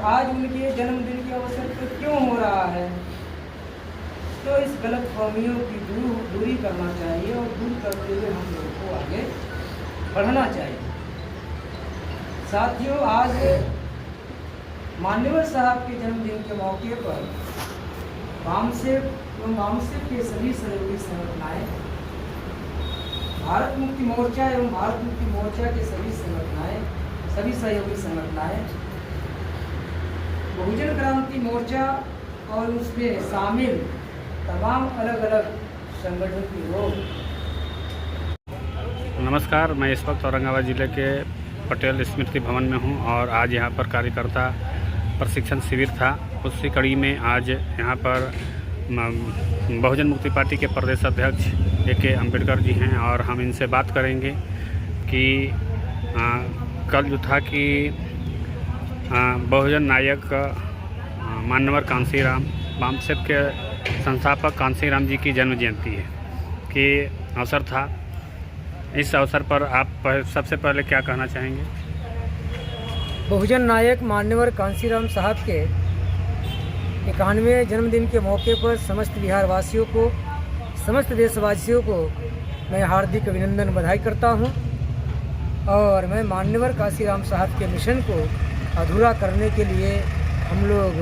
आज उनके जन्मदिन के अवसर पर क्यों हो रहा है। तो इस गलतफहमियों की दूरी करना चाहिए और दूर करते हुए हम लोगों को आगे बढ़ना चाहिए। साथियों, आज मान्यवर साहब के जन्मदिन के मौके पर वामसेप के सभी सहयोगी संगठनाएं, भारत मुक्ति मोर्चा एवं भारत मुक्ति मोर्चा के सभी सहयोगी संगठनाएं, बहुजन क्रांति मोर्चा और उसमें शामिल तमाम अलग अलग संगठन के लोग। नमस्कार, मैं इस वक्त औरंगाबाद ज़िले के पटेल स्मृति भवन में हूं और आज यहां पर कार्यकर्ता प्रशिक्षण शिविर था। उसी कड़ी में आज यहां पर बहुजन मुक्ति पार्टी के प्रदेश अध्यक्ष ए.के. अम्बेडकर जी हैं और हम इनसे बात करेंगे कि कल जो था कि बहुजन नायक मान्यवर कांशीराम वामसेप के संस्थापक कांशीराम जी की जन्म जयंती है कि अवसर था। इस अवसर पर आप सबसे पहले क्या कहना चाहेंगे? बहुजन नायक मान्यवर कांशीराम साहब के 91वें जन्मदिन के मौके पर समस्त बिहार वासियों को, समस्त देशवासियों को मैं हार्दिक अभिनंदन बधाई करता हूं और मैं मान्यवर कांशीराम साहब के मिशन को अधूरा करने के लिए हम लोग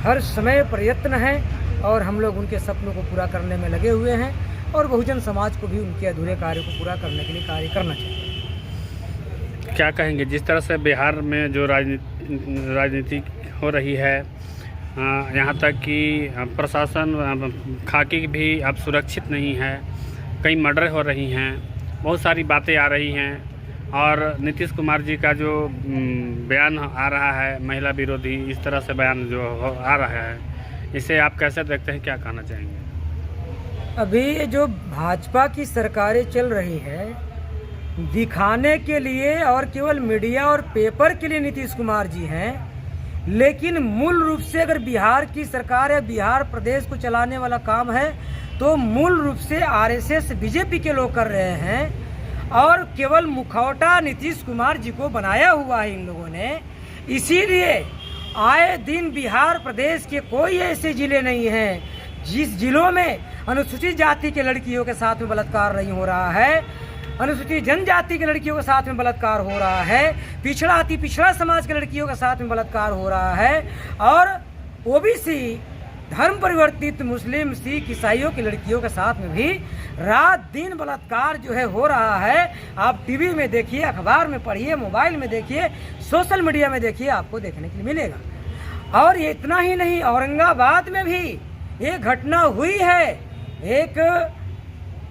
हर समय प्रयत्न हैं और हम लोग उनके सपनों को पूरा करने में लगे हुए हैं और बहुजन समाज को भी उनके अधूरे कार्य को पूरा करने के लिए कार्य करना चाहिए। क्या कहेंगे, जिस तरह से बिहार में जो राजनीति हो रही है, यहाँ तक कि प्रशासन खाकी भी अब सुरक्षित नहीं है, कई मर्डर हो रही हैं, बहुत सारी बातें आ रही हैं और नीतीश कुमार जी का जो बयान आ रहा है महिला विरोधी, इस तरह से बयान जो आ रहा है, इसे आप कैसे देखते हैं, क्या कहना चाहेंगे? अभी जो भाजपा की सरकारें चल रही है दिखाने के लिए और केवल मीडिया और पेपर के लिए नीतीश कुमार जी हैं, लेकिन मूल रूप से अगर बिहार की सरकार है, बिहार प्रदेश को चलाने वाला काम है तो मूल रूप से आरएसएस बीजेपी के लोग कर रहे हैं और केवल मुखौटा नीतीश कुमार जी को बनाया हुआ है इन लोगों ने। इसीलिए आए दिन बिहार प्रदेश के कोई ऐसे जिले नहीं हैं जिस जिलों में अनुसूचित जाति के लड़कियों के साथ में बलात्कार नहीं हो रहा है, अनुसूचित जनजाति के लड़कियों के साथ में बलात्कार हो रहा है, पिछड़ा अति पिछड़ा समाज के लड़कियों के साथ में बलात्कार हो रहा है और ओबीसी धर्म परिवर्तित मुस्लिम सिख ईसाइयों की लड़कियों के साथ में भी रात दिन बलात्कार जो है हो रहा है। आप टीवी में देखिए, अखबार में पढ़िए, मोबाइल में देखिए, सोशल मीडिया में देखिए, आपको देखने के लिए मिलेगा। और ये इतना ही नहीं, औरंगाबाद में भी एक घटना हुई है। एक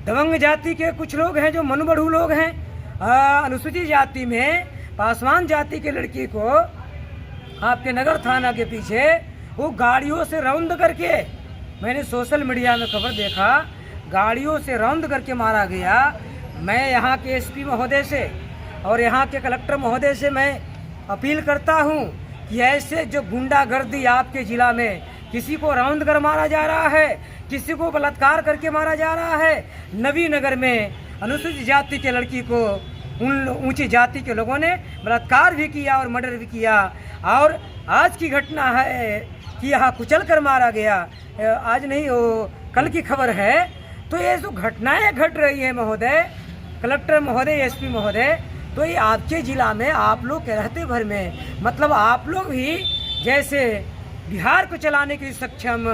दबंग जाति के कुछ लोग हैं जो मनबढ़ू लोग हैं, अनुसूचित जाति में पासवान जाति के लड़की को आपके नगर थाना के पीछे वो गाड़ियों से रौंद करके, मैंने सोशल मीडिया में खबर देखा, गाड़ियों से रौंद करके मारा गया। मैं यहाँ के एसपी महोदय से और यहाँ के कलेक्टर महोदय से मैं अपील करता हूँ कि ऐसे जो गुंडागर्दी आपके जिला में, किसी को रौंद कर मारा जा रहा है, किसी को बलात्कार करके मारा जा रहा है। नवीनगर में अनुसूचित जाति के लड़की को उन ऊंची जाति के लोगों ने बलात्कार भी किया और मर्डर भी किया और आज की घटना है कि यहाँ कुचल कर मारा गया। आज नहीं, वो कल की खबर है। तो ये जो घटनाएं घट रही है महोदय, कलेक्टर महोदय, एसपी महोदय, तो ये आपके ज़िला में आप लोग के रहते भर में, मतलब आप लोग भी जैसे बिहार को चलाने के लिए सक्षम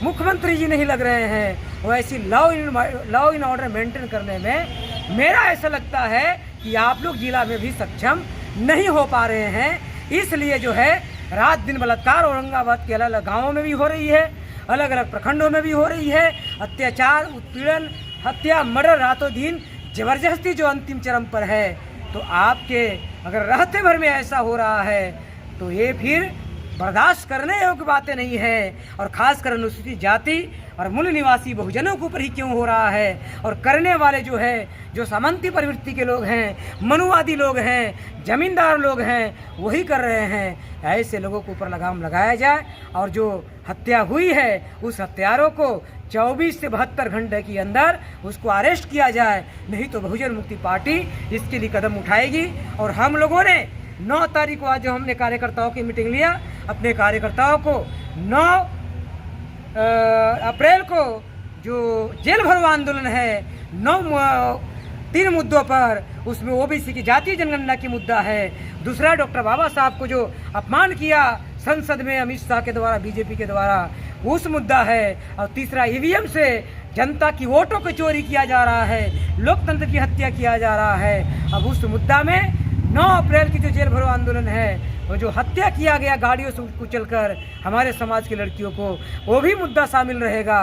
मुख्यमंत्री जी नहीं लग रहे हैं, वैसी लॉ इन ऑर्डर मेंटेन करने में मेरा ऐसा लगता है कि आप लोग जिला में भी सक्षम नहीं हो पा रहे हैं। इसलिए जो है रात दिन बलात्कार औरंगाबाद के अलग अलग गाँवों में भी हो रही है, अलग अलग प्रखंडों में भी हो रही है। अत्याचार, उत्पीड़न, हत्या, मर्डर रातों दिन जबरदस्ती जो अंतिम चरम पर है। तो आपके अगर रहते भर में ऐसा हो रहा है तो ये फिर बर्दाश्त करने योग्य बातें नहीं है और खासकर अनुसूचित जाति और मूल निवासी बहुजनों के ऊपर ही क्यों हो रहा है। और करने वाले जो है, जो सामंती प्रवृत्ति के लोग हैं, मनुवादी लोग हैं, जमींदार लोग हैं, वही कर रहे हैं। ऐसे लोगों के ऊपर लगाम लगाया जाए और जो हत्या हुई है उस हत्यारों को 24 से 72 घंटे के अंदर उसको अरेस्ट किया जाए, नहीं तो बहुजन मुक्ति पार्टी इसके लिए कदम उठाएगी। और हम लोगों ने 9 तारीख को आज जो हमने कार्यकर्ताओं की मीटिंग लिया, अपने कार्यकर्ताओं को 9 अप्रैल को जो जेल भरो आंदोलन है 3 मुद्दों पर, उसमें ओबीसी की जातीय जनगणना की मुद्दा है, दूसरा डॉक्टर बाबा साहब को जो अपमान किया संसद में अमित शाह के द्वारा, बीजेपी के द्वारा, उस मुद्दा है, और तीसरा ईवीएम से जनता की वोटों को चोरी किया जा रहा है, लोकतंत्र की हत्या किया जा रहा है। अब उस मुद्दा में 9 अप्रैल की जो जेल भरो आंदोलन है, वो जो हत्या किया गया गाड़ियों से कुचलकर हमारे समाज की लड़कियों को, वो भी मुद्दा शामिल रहेगा।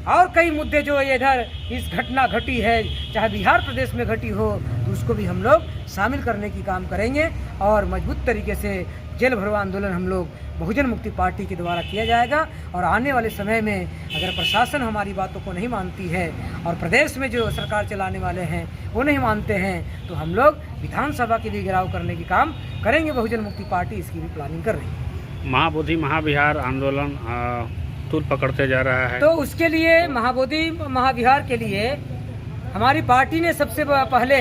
और कई मुद्दे जो इधर इस घटना घटी है, चाहे बिहार प्रदेश में घटी हो, तो उसको भी हम लोग शामिल करने की काम करेंगे और मजबूत तरीके से जेल भरो आंदोलन हम लोग बहुजन मुक्ति पार्टी के द्वारा किया जाएगा। और आने वाले समय में अगर प्रशासन हमारी बातों को नहीं मानती है और प्रदेश में जो सरकार चलाने वाले हैं वो नहीं मानते हैं, तो हम लोग विधानसभा के भी घेराव करने की काम करेंगे। बहुजन मुक्ति पार्टी इसकी भी प्लानिंग कर रही है। महाबोधि महाविहार आंदोलन तूल पकड़ते जा रहा है, तो उसके लिए महाबोधि महाविहार के लिए हमारी पार्टी ने सबसे पहले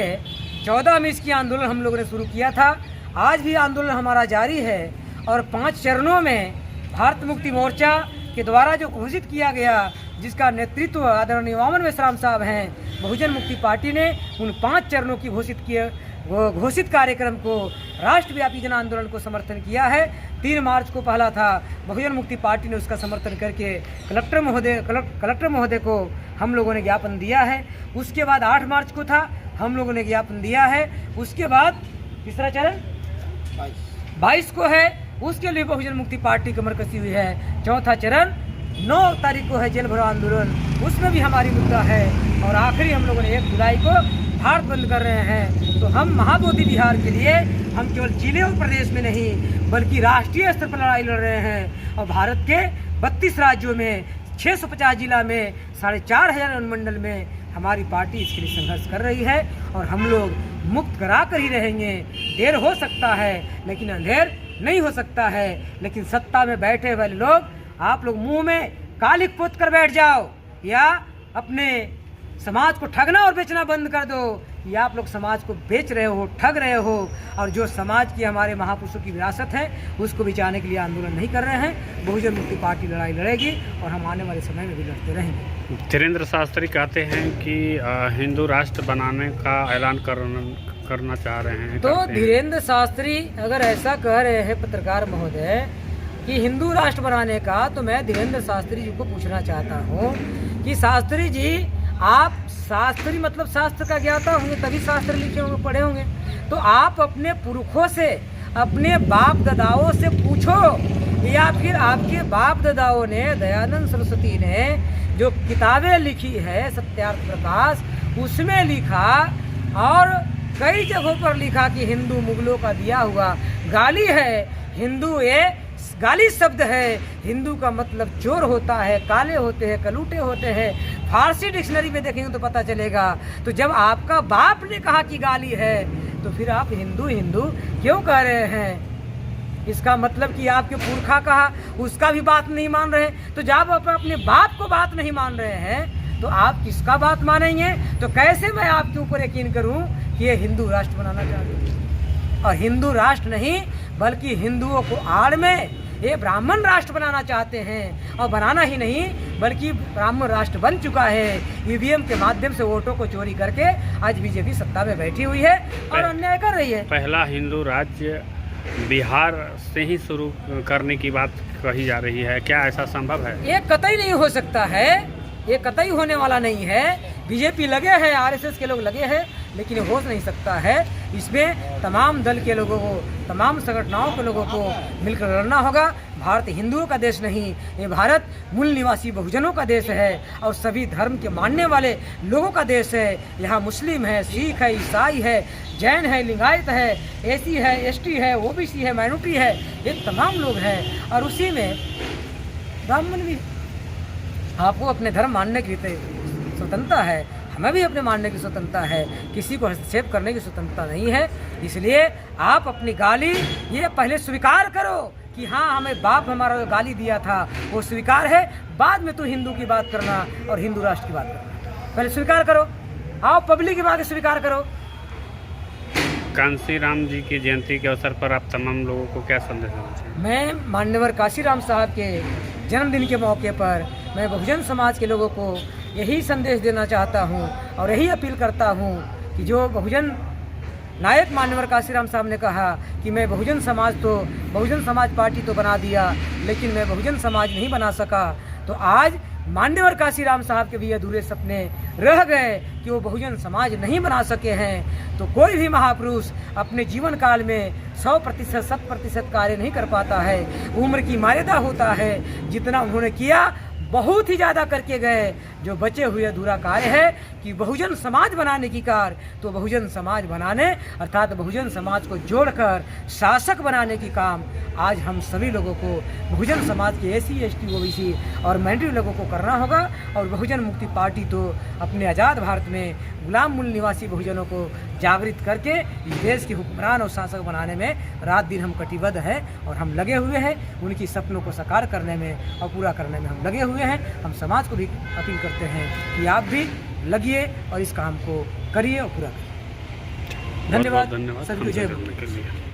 14 में इसकी आंदोलन हम लोगों ने शुरू किया था। आज भी आंदोलन हमारा जारी है और 5 चरणों में भारत मुक्ति मोर्चा के द्वारा जो घोषित किया गया, जिसका नेतृत्व आदरणीय वामन मेश्राम साहब हैं, बहुजन मुक्ति पार्टी ने उन 5 चरणों की घोषित कार्यक्रम को राष्ट्रव्यापी जन आंदोलन को समर्थन किया है। 3 मार्च को पहला था, बहुजन मुक्ति पार्टी ने उसका समर्थन करके कलेक्टर महोदय को हम लोगों ने ज्ञापन दिया है। उसके बाद 8 मार्च को था, हम लोगों ने ज्ञापन दिया है। उसके बाद तीसरा चरण 22 को है, उसके लिए बहुजन मुक्ति पार्टी कमर कसी हुई है। चौथा चरण 9 तारीख को है जेल भरो आंदोलन, उसमें भी हमारी मुद्दा है। और आखिरी हम लोगों ने 1 जुलाई को भारत बंद कर रहे हैं। तो हम महाबोधि बिहार के लिए हम केवल जिले और प्रदेश में नहीं बल्कि राष्ट्रीय स्तर पर लड़ाई लड़ रहे हैं। और भारत के 32 राज्यों में 650 जिला में 4500 अनुमंडल में हमारी पार्टी इसके लिए संघर्ष कर रही है। और हम लोग मुक्त करा कर ही रहेंगे। देर हो सकता है लेकिन अंधेर नहीं हो सकता है। लेकिन सत्ता में बैठे वाले लोग, आप लोग मुंह में कालिक पोत कर बैठ जाओ या अपने समाज को ठगना और बेचना बंद कर दो, या आप लोग समाज को बेच रहे हो, ठग रहे हो। और जो समाज की हमारे महापुरुषों की विरासत है उसको बचाने के लिए आंदोलन नहीं कर रहे हैं। बहुजन मुक्ति पार्टी लड़ाई लड़ेगी और हम आने वाले समय में भी लड़ते रहेंगे। धीरेन्द्र शास्त्री कहते हैं कि हिंदू राष्ट्र बनाने का ऐलान करना चाह रहे हैं। तो धीरेन्द्र शास्त्री अगर ऐसा कह रहे हैं पत्रकार महोदय कि हिंदू राष्ट्र बनाने का, तो मैं धीरेन्द्र शास्त्री जी को पूछना चाहता हूँ कि शास्त्री जी, आप शास्त्री मतलब शास्त्र का ज्ञाता होंगे, तभी शास्त्र लिखे होंगे, पढ़े होंगे। तो आप अपने पुरखों से, अपने बाप दादाओं से पूछो, या फिर आपके बाप दादाओं ने, दयानंद सरस्वती ने जो किताबें लिखी है सत्यार्थ प्रकाश, उसमें लिखा और कई जगहों पर लिखा कि हिंदू मुगलों का दिया हुआ गाली है। हिंदू ये गाली शब्द है। हिंदू का मतलब चोर होता है, काले होते हैं, कलूटे होते हैं। फारसी डिक्शनरी में देखेंगे तो पता चलेगा। तो जब आपका बाप ने कहा कि गाली है, तो फिर आप हिंदू हिंदू क्यों कह रहे हैं? इसका मतलब कि आपके पुरखा कहा उसका भी बात नहीं मान रहे। तो जब आप अपने बाप को बात नहीं मान रहे हैं तो आप किसका बात मानेंगे? तो कैसे मैं आपके ऊपर यकीन करूं कि ये हिंदू राष्ट्र बनाना चाहते हैं? और हिंदू राष्ट्र नहीं बल्कि हिंदुओं को आड़ में ये ब्राह्मण राष्ट्र बनाना चाहते हैं। और बनाना ही नहीं बल्कि ब्राह्मण राष्ट्र बन चुका है। ईवीएम के माध्यम से वोटों को चोरी करके आज बीजेपी सत्ता में बैठी हुई है और अन्याय कर रही है। पहला हिंदू राज्य बिहार से ही शुरू करने की बात कही जा रही है, क्या ऐसा संभव है? ये कतई नहीं हो सकता है, ये कतई होने वाला नहीं है। बीजेपी लगे हैं, आरएसएस के लोग लगे हैं, लेकिन ये हो नहीं सकता है। इसमें तमाम दल के लोगों को, तमाम संगठनों के लोगों को मिलकर लड़ना होगा। भारत हिंदुओं का देश नहीं, ये भारत मूल निवासी बहुजनों का देश है और सभी धर्म के मानने वाले लोगों का देश है। यहाँ मुस्लिम है, सिख है, ईसाई है, जैन है, लिंगायत है, एसी है, एसटी है, ओबीसी है, माइनॉरिटी है, ये तमाम लोग हैं। और उसी में ब्राह्मण भी। आपको अपने धर्म मानने की स्वतंत्रता है, हमें भी अपने मानने की स्वतंत्रता है, किसी को हस्तक्षेप करने की स्वतंत्रता नहीं है। इसलिए आप अपनी गाली ये पहले स्वीकार करो कि हाँ, हमें बाप हमारा जो गाली दिया था वो स्वीकार है। बाद में तो हिंदू की बात करना और हिंदू राष्ट्र की बात करना, पहले स्वीकार करो। आओ पब्लिक की बात स्वीकार करो। कांशीराम जी की जयंती के अवसर पर आप तमाम लोगों को क्या संदेश देना चाहिए? मैं मान्यवर काशीराम साहब के जन्मदिन के मौके पर मैं बहुजन समाज के लोगों को यही संदेश देना चाहता हूँ और यही अपील करता हूँ कि जो बहुजन नायक मान्यवर काशीराम साहब ने कहा कि मैं बहुजन समाज पार्टी तो बना दिया, लेकिन मैं बहुजन समाज नहीं बना सका। तो आज मान्यवर काशीराम साहब के भी अधूरे सपने रह गए कि वो बहुजन समाज नहीं बना सके हैं। तो कोई भी महापुरुष अपने जीवन काल में 100% 100% कार्य नहीं कर पाता है। उम्र की मर्यादा होता है, जितना उन्होंने किया बहुत ही ज़्यादा करके गए। जो बचे हुए अधूरा कार्य है कि बहुजन समाज बनाने की कार्य, तो बहुजन समाज बनाने अर्थात बहुजन समाज को जोड़कर शासक बनाने की काम आज हम सभी लोगों को बहुजन समाज के SC ST OBC और माइनॉरिटी लोगों को करना होगा। और बहुजन मुक्ति पार्टी तो अपने आज़ाद भारत में गुलाम मूल निवासी बहुजनों को जागृत करके इस देश के हुक्मरान और शासक बनाने में रात दिन हम कटिबद्ध हैं और हम लगे हुए हैं। उनकी सपनों को साकार करने में और पूरा करने में हम लगे हुए हैं। हम समाज को भी अपील करते हैं कि आप भी लगिए और इस काम को करिए और पूरा करिए। धन्यवाद। धन्यवाद सभी को जय।